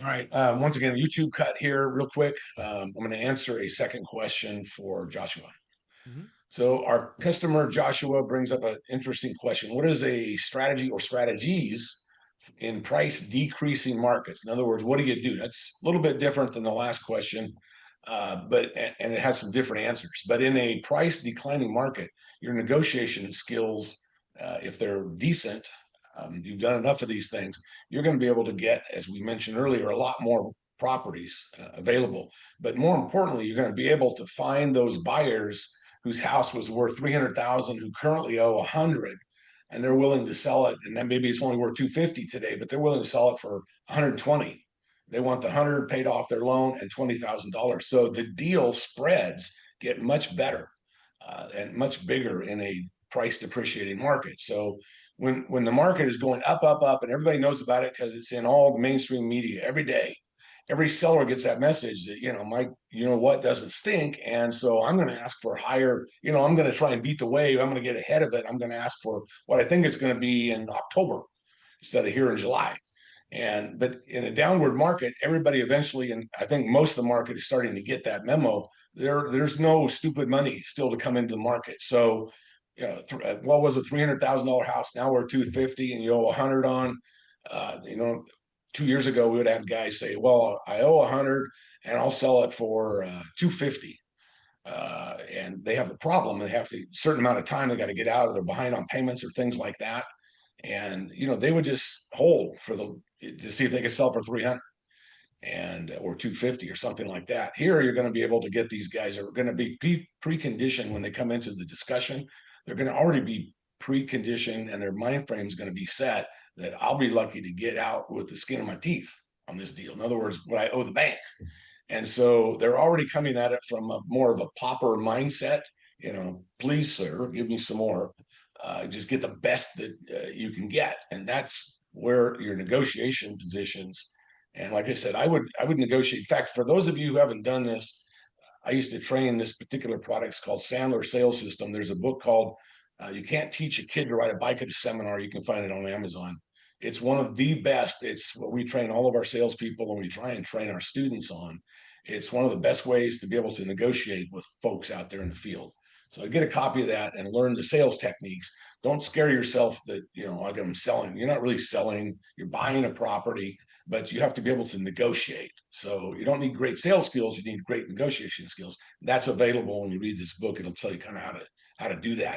All right. Once again, YouTube cut here real quick. I'm going to answer a second question for Joshua. Hmm. So our customer Joshua brings up an interesting question. What is a strategy or strategies in price decreasing markets? In other words, what do you do? That's a little bit different than the last question, but and it has some different answers. But in a price declining market, your negotiation skills, if they're decent, you've done enough of these things, you're going to be able to get, as we mentioned earlier, a lot more properties available. But more importantly, you're going to be able to find those buyers whose house was worth 300,000 who currently owe 100, and they're willing to sell it, and then maybe it's only worth 250 today, but they're willing to sell it for 120. They want the 100 paid off their loan and $20,000. So the deal spreads get much better and much bigger in a price depreciating market. So when the market is going up, up, up, and everybody knows about it because it's in all the mainstream media every day, every seller gets that message that, what doesn't stink. And so I'm going to ask for higher, I'm going to try and beat the wave. I'm going to get ahead of it. I'm going to ask for what I think it's going to be in October instead of here in July. But in a downward market, everybody eventually, and I think most of the market is starting to get that memo. There's no stupid money still to come into the market. So, what was a $300,000 house? Now we're 250, and you owe 100 on. Uh, you know, 2 years ago we would have guys say, "Well, I owe 100, and I'll sell it for 250." And they have a problem. They have to certain amount of time. They got to get out of. They're behind on payments or things like that, and they would just hold for the to see if they could sell for 300 and or 250 or something like that. Here you're going to be able to get these guys are going to be preconditioned when they come into the discussion. They're going to already be preconditioned, and their mind frame is going to be set that I'll be lucky to get out with the skin of my teeth on this deal. In other words, what I owe the bank. And so they're already coming at it from more of a pauper mindset. Please, sir, give me some more. Just get the best that you can get, and that's where your negotiation positions. And like I said, I would negotiate. In fact, for those of you who haven't done this, I used to train this particular product. It's called Sandler Sales System. There's a book called "You Can't Teach a Kid to Ride a Bike at a Seminar." You can find it on Amazon. It's one of the best. It's what we train all of our salespeople, and we try and train our students on. It's one of the best ways to be able to negotiate with folks out there in the field. So get a copy of that and learn the sales techniques. Don't scare yourself that, like I'm selling. You're not really selling, you're buying a property, but you have to be able to negotiate. So you don't need great sales skills, you need great negotiation skills. That's available when you read this book. It'll tell you kind of how to do that.